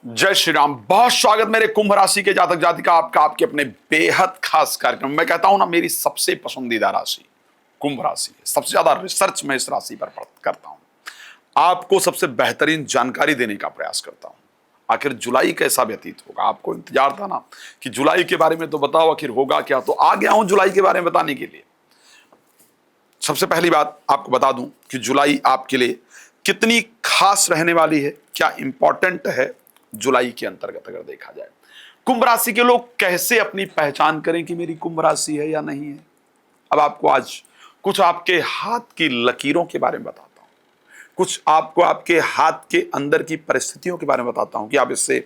जय श्री राम। बहुत स्वागत मेरे कुंभ राशि के जातक जातिका आपका आपके अपने बेहद खास कार्यक्रम। मैं कहता हूं ना, मेरी सबसे पसंदीदा राशि कुंभ राशि है। सबसे ज्यादा रिसर्च मैं इस राशि पर करता हूं, आपको सबसे बेहतरीन जानकारी देने का प्रयास करता हूं। आखिर जुलाई कैसा व्यतीत होगा, आपको इंतजार था ना कि जुलाई के बारे में तो बताओ, आखिर होगा क्या। तो आ गया हूं जुलाई के बारे में बताने के लिए। सबसे पहली बात आपको बता दूं कि जुलाई आपके लिए कितनी खास रहने वाली है, क्या इंपॉर्टेंट है जुलाई के अंतर्गत अगर देखा जाए। कुंभ राशि के लोग कैसे अपनी पहचान करें कि मेरी कुंभ राशि है या नहीं है। अब आपको आज कुछ आपके हाथ की लकीरों के बारे में बताता हूं, कुछ आपको आपके हाथ के अंदर की परिस्थितियों के बारे में बताता हूं कि आप इससे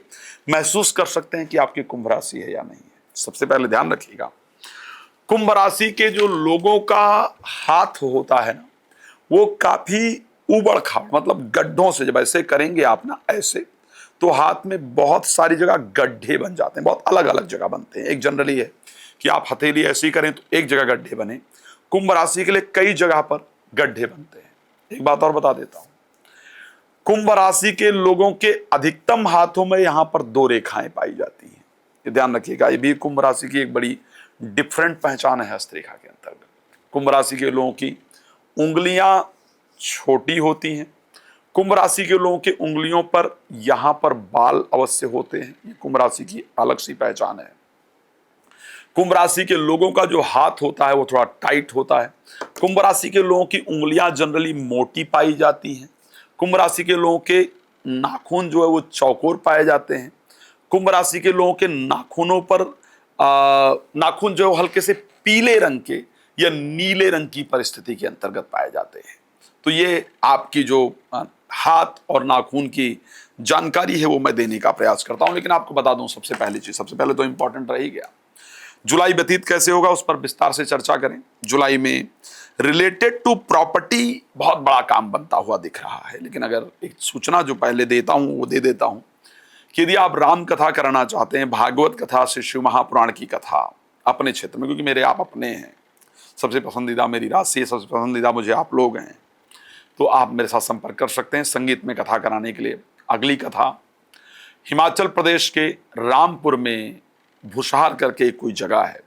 महसूस कर सकते हैं कि आपकी कुंभ राशि है या नहीं है। सबसे पहले ध्यान रखिएगा, कुंभ राशि के जो लोगों का हाथ होता है ना, वो काफी उबड़ खाबड़, मतलब गड्ढों से जब ऐसे करेंगे आप ना ऐसे, तो हाथ में बहुत सारी जगह गड्ढे बन जाते हैं। बहुत अलग अलग जगह बनते हैं। एक जनरली है कि आप हथेली ऐसी करें तो एक जगह गड्ढे बने, कुंभ राशि के लिए कई जगह पर गड्ढे बनते हैं। एक बात और बता देता हूं, कुंभ राशि के लोगों के अधिकतम हाथों में यहां पर दो रेखाएं पाई जाती हैं। ये ध्यान रखिएगा, ये भी कुंभ राशि की एक बड़ी डिफरेंट पहचान है हस्तरेखा के अंतर्गत। कुंभ राशि के लोगों की उंगलियां छोटी होती हैं। कुंभ राशि के लोगों के उंगलियों पर यहां पर बाल अवश्य होते हैं। ये कुंभ राशि की अलग सी पहचान है। कुंभ राशि के लोगों का जो हाथ होता है वो थोड़ा टाइट होता है। कुंभ राशि के लोगों की उंगलियां जनरली मोटी पाई जाती हैं। कुंभ राशि के लोगों के नाखून जो है वो चौकोर पाए जाते हैं। कुंभ राशि के लोगों के नाखूनों पर नाखून जो हल्के से पीले रंग के या नीले रंग की परिस्थिति के अंतर्गत पाए जाते हैं। तो ये आपकी जो हाथ और नाखून की जानकारी है वो मैं देने का प्रयास करता हूं। लेकिन आपको बता दूं, सबसे पहली चीज, सबसे पहले तो इंपॉर्टेंट रह ही गया, जुलाई व्यतीत कैसे होगा उस पर विस्तार से चर्चा करें। जुलाई में रिलेटेड टू प्रॉपर्टी बहुत बड़ा काम बनता हुआ दिख रहा है। लेकिन अगर एक सूचना जो पहले देता हूं वो दे देता हूं कि यदि आप राम कथा कराना चाहते हैं, भागवत कथा से शिव महापुराण की कथा अपने क्षेत्र में, क्योंकि मेरे आप अपने हैं, सबसे पसंदीदा मेरी राशि, सबसे पसंदीदा मुझे आप लोग हैं, तो आप मेरे साथ संपर्क कर सकते हैं संगीत में कथा कराने के लिए। अगली कथा हिमाचल प्रदेश के रामपुर में भुसार करके कोई जगह है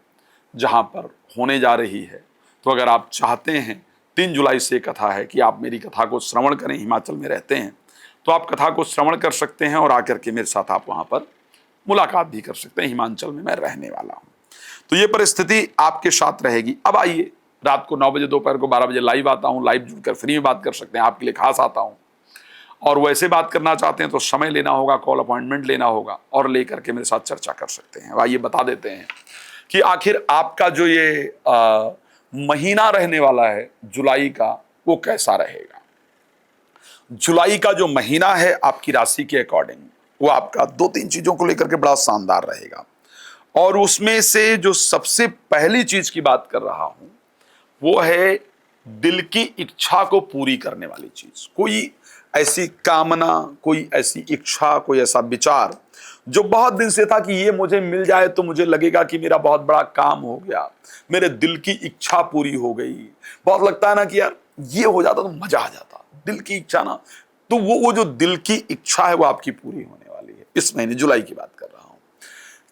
जहां पर होने जा रही है। तो अगर आप चाहते हैं, 3 जुलाई से कथा है कि आप मेरी कथा को श्रवण करें, हिमाचल में रहते हैं तो आप कथा को श्रवण कर सकते हैं और आकर के मेरे साथ आप वहां पर मुलाकात भी कर सकते हैं। हिमाचल में मैं रहने वाला हूं, तो ये परिस्थिति आपके साथ रहेगी। अब आइए, रात को 9 बजे, दोपहर को 12 बजे लाइव आता हूं। लाइव जुड़कर फ्री में बात कर सकते हैं, आपके लिए खास आता हूं। और वैसे बात करना चाहते हैं तो समय लेना होगा, कॉल अपॉइंटमेंट लेना होगा और लेकर के मेरे साथ चर्चा कर सकते हैं। आइए बता देते हैं कि आखिर आपका जो ये महीना रहने वाला है जुलाई का, वो कैसा रहेगा। जुलाई का जो महीना है आपकी राशि के अकॉर्डिंग, वो आपका 2-3 चीजों को लेकर के बड़ा शानदार रहेगा। और उसमें से जो सबसे पहली चीज की बात कर रहा हूं वो है दिल की इच्छा को पूरी करने वाली चीज। कोई ऐसी कामना, कोई ऐसी इच्छा, कोई ऐसा विचार जो बहुत दिन से था कि ये मुझे मिल जाए तो मुझे लगेगा कि मेरा बहुत बड़ा काम हो गया, मेरे दिल की इच्छा पूरी हो गई। बहुत लगता है ना कि यार ये हो जाता तो मजा आ जाता, दिल की इच्छा ना। तो वो जो दिल की इच्छा है वो आपकी पूरी होने वाली है इस महीने, जुलाई की बात कर रहा हूं।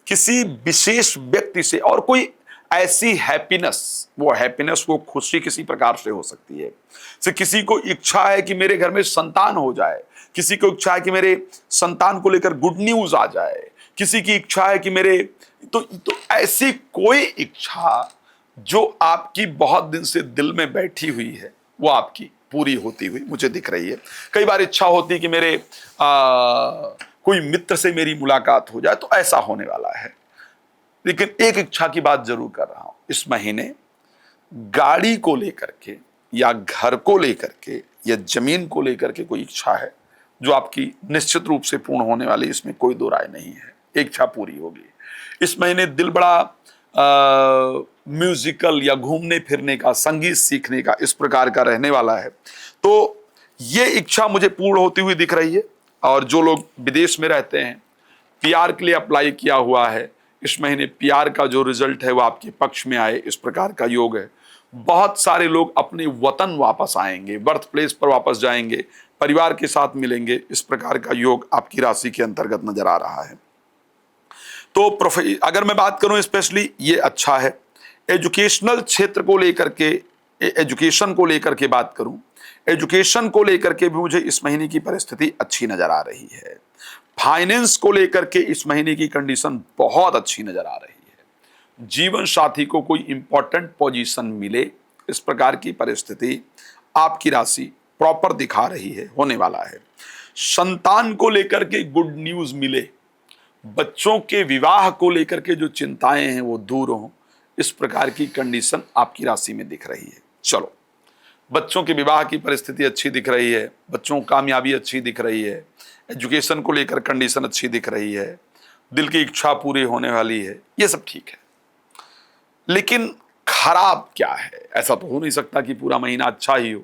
किसी विशेष व्यक्ति से और कोई ऐसी हैप्पीनेस, वो हैप्पीनेस, वो खुशी किसी प्रकार से हो सकती है। से किसी को इच्छा है कि मेरे घर में संतान हो जाए, किसी को इच्छा है कि मेरे संतान को लेकर गुड न्यूज आ जाए, किसी की इच्छा है कि मेरे तो ऐसी कोई इच्छा जो आपकी बहुत दिन से दिल में बैठी हुई है वो आपकी पूरी होती हुई मुझे दिख रही है। कई बार इच्छा होती है कि मेरे कोई मित्र से मेरी मुलाकात हो जाए, तो ऐसा होने वाला है। लेकिन एक इच्छा की बात जरूर कर रहा हूं, इस महीने गाड़ी को लेकर के या घर को लेकर के या जमीन को लेकर के कोई इच्छा है जो आपकी निश्चित रूप से पूर्ण होने वाली, इसमें कोई दो राय नहीं है। एक इच्छा पूरी होगी इस महीने। दिल बड़ा म्यूजिकल या घूमने फिरने का, संगीत सीखने का, इस प्रकार का रहने वाला है। तो ये इच्छा मुझे पूर्ण होती हुई दिख रही है। और जो लोग विदेश में रहते हैं, पीआर के लिए अप्लाई किया हुआ है, इस महीने पीआर का जो रिजल्ट है वो आपके पक्ष में आए, इस प्रकार का योग है। बहुत सारे लोग अपने वतन वापस आएंगे, बर्थ प्लेस पर वापस जाएंगे, परिवार के साथ मिलेंगे, इस प्रकार का योग आपकी राशि के अंतर्गत नजर आ रहा है। तो अगर मैं बात करूं स्पेशली, ये अच्छा है। एजुकेशनल क्षेत्र को लेकर के, एजुकेशन को लेकर के बात करूं, एजुकेशन को लेकर के भी मुझे इस महीने की परिस्थिति अच्छी नजर आ रही है। फाइनेंस को लेकर के इस महीने की कंडीशन बहुत अच्छी नजर आ रही है। जीवन साथी को कोई इंपॉर्टेंट पोजीशन मिले, इस प्रकार की परिस्थिति आपकी राशि प्रॉपर दिखा रही है, होने वाला है। संतान को लेकर के गुड न्यूज मिले, बच्चों के विवाह को लेकर के जो चिंताएं हैं वो दूर हों, इस प्रकार की कंडीशन आपकी राशि में दिख रही है। चलो, बच्चों के विवाह की परिस्थिति अच्छी दिख रही है, बच्चों की कामयाबी अच्छी दिख रही है, एजुकेशन को लेकर कंडीशन अच्छी दिख रही है, दिल की इच्छा पूरी होने वाली है, ये सब ठीक है। लेकिन खराब क्या है? ऐसा तो हो नहीं सकता कि पूरा महीना अच्छा ही हो,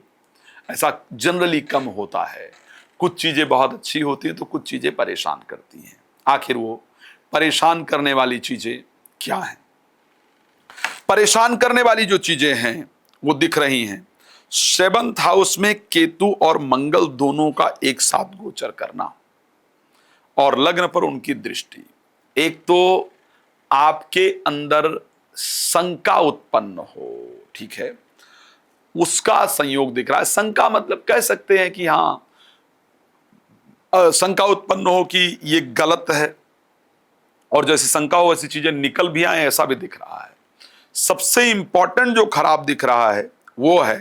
ऐसा जनरली कम होता है। कुछ चीजें बहुत अच्छी होती हैं तो कुछ चीजें परेशान करती हैं। आखिर वो परेशान करने वाली चीजें क्या हैं? परेशान करने वाली जो चीजें हैं वो दिख रही हैं। 7th हाउस में केतु और मंगल दोनों का एक साथ गोचर करना और लग्न पर उनकी दृष्टि, एक तो आपके अंदर शंका उत्पन्न हो, ठीक है, उसका संयोग दिख रहा है। शंका मतलब कह सकते हैं कि हाँ, शंका उत्पन्न हो कि ये गलत है, और जैसे शंका हो वैसी चीजें निकल भी आए, ऐसा भी दिख रहा है। सबसे इंपॉर्टेंट जो खराब दिख रहा है वो है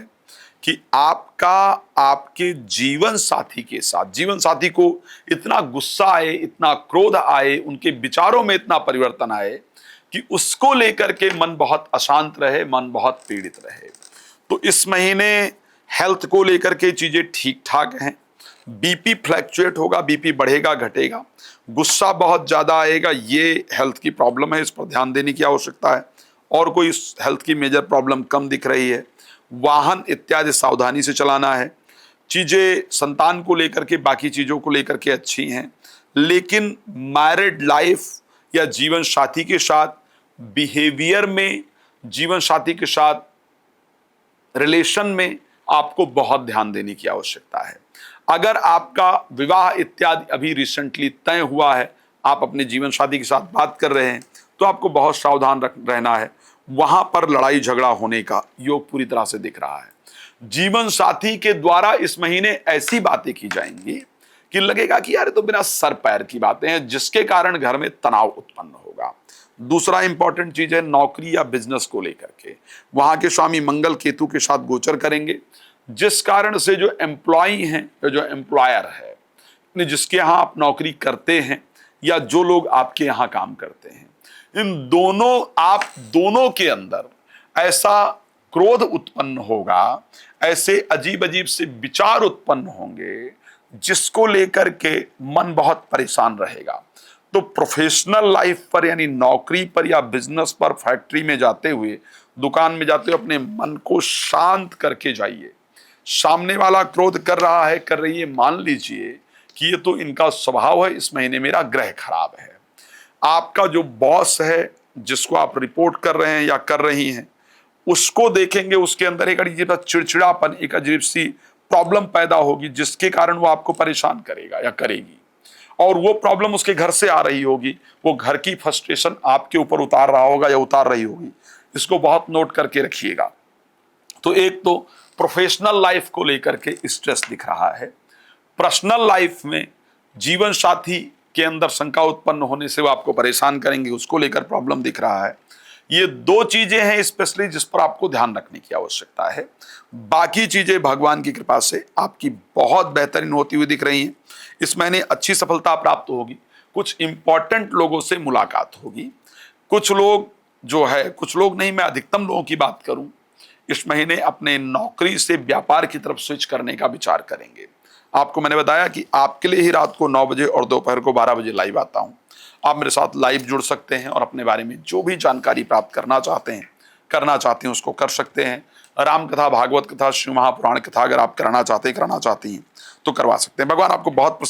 कि आपका आपके जीवन साथी के साथ, जीवन साथी को इतना गुस्सा आए, इतना क्रोध आए, उनके विचारों में इतना परिवर्तन आए कि उसको लेकर के मन बहुत अशांत रहे, मन बहुत पीड़ित रहे। तो इस महीने हेल्थ को लेकर के चीजें ठीक ठाक हैं। बीपी फ्लैक्चुएट होगा, बीपी बढ़ेगा घटेगा, गुस्सा बहुत ज्यादा आएगा, ये हेल्थ की प्रॉब्लम है, इस पर ध्यान देने की आवश्यकता है। और कोई हेल्थ की मेजर प्रॉब्लम कम दिख रही है। वाहन इत्यादि सावधानी से चलाना है। चीजें संतान को लेकर के, बाकी चीजों को लेकर के अच्छी हैं, लेकिन मैरिड लाइफ या जीवन साथी के साथ बिहेवियर में, जीवन साथी के साथ रिलेशन में आपको बहुत ध्यान देने की आवश्यकता है। अगर आपका विवाह इत्यादि अभी रिसेंटली तय हुआ है, आप अपने जीवन साथी के साथ बात कर रहे हैं, तो आपको बहुत सावधान रहना है। वहां पर लड़ाई झगड़ा होने का योग पूरी तरह से दिख रहा है। जीवन साथी के द्वारा इस महीने ऐसी बातें की जाएंगी कि लगेगा कि यार, तो बिना सर पैर की बातें हैं, जिसके कारण घर में तनाव उत्पन्न होगा। दूसरा इंपॉर्टेंट चीज है नौकरी या बिजनेस को लेकर के, वहां के स्वामी मंगल केतु के साथ गोचर करेंगे, जिस कारण से जो एम्प्लॉई हैं या जो एम्प्लॉयर है, जिसके यहां आप नौकरी करते हैं या जो लोग आपके यहां काम करते हैं, इन दोनों, आप दोनों के अंदर ऐसा क्रोध उत्पन्न होगा, ऐसे अजीब अजीब से विचार उत्पन्न होंगे, जिसको लेकर के मन बहुत परेशान रहेगा। तो प्रोफेशनल लाइफ पर, यानी नौकरी पर या बिजनेस पर, फैक्ट्री में जाते हुए, दुकान में जाते हुए अपने मन को शांत करके जाइए। सामने वाला क्रोध कर रहा है, कर रही है, मान लीजिए कि ये तो इनका स्वभाव है, इस महीने मेरा ग्रह खराब है। आपका जो बॉस है, जिसको आप रिपोर्ट कर रहे हैं या कर रही हैं, उसको देखेंगे, उसके अंदर एक अजीब सा चिड़चिड़ापन, एक अजीब सी प्रॉब्लम पैदा होगी, जिसके कारण वो आपको परेशान करेगा या करेगी। और वो प्रॉब्लम उसके घर से आ रही होगी, वो घर की फ्रस्ट्रेशन आपके ऊपर उतार रहा होगा या उतार रही होगी। इसको बहुत नोट करके रखिएगा। तो एक तो प्रोफेशनल लाइफ को लेकर के स्ट्रेस दिख रहा है। पर्सनल लाइफ में जीवन साथी के अंदर शंका उत्पन्न होने से वो आपको परेशान करेंगे, उसको लेकर प्रॉब्लम दिख रहा है। ये दो चीजें हैं स्पेशली जिस पर आपको ध्यान रखने की आवश्यकता है। बाकी चीजें भगवान की कृपा से आपकी बहुत बेहतरीन होती हुई दिख रही हैं। इस महीने अच्छी सफलता प्राप्त होगी, कुछ इंपॉर्टेंट लोगों से मुलाकात होगी। कुछ लोग जो है, कुछ लोग नहीं, मैं अधिकतम लोगों की बात करूं, इस महीने अपने नौकरी से व्यापार की तरफ स्विच करने का विचार करेंगे। आपको मैंने बताया कि आपके लिए ही रात को 9 बजे और दोपहर को 12 बजे लाइव आता हूं। आप मेरे साथ लाइव जुड़ सकते हैं और अपने बारे में जो भी जानकारी प्राप्त करना चाहते हैं उसको कर सकते हैं। राम कथा, भागवत कथा, शिव महापुराण कथा अगर आप कराना चाहते हैं, कराना चाहती हैं तो करवा सकते हैं। भगवान आपको बहुत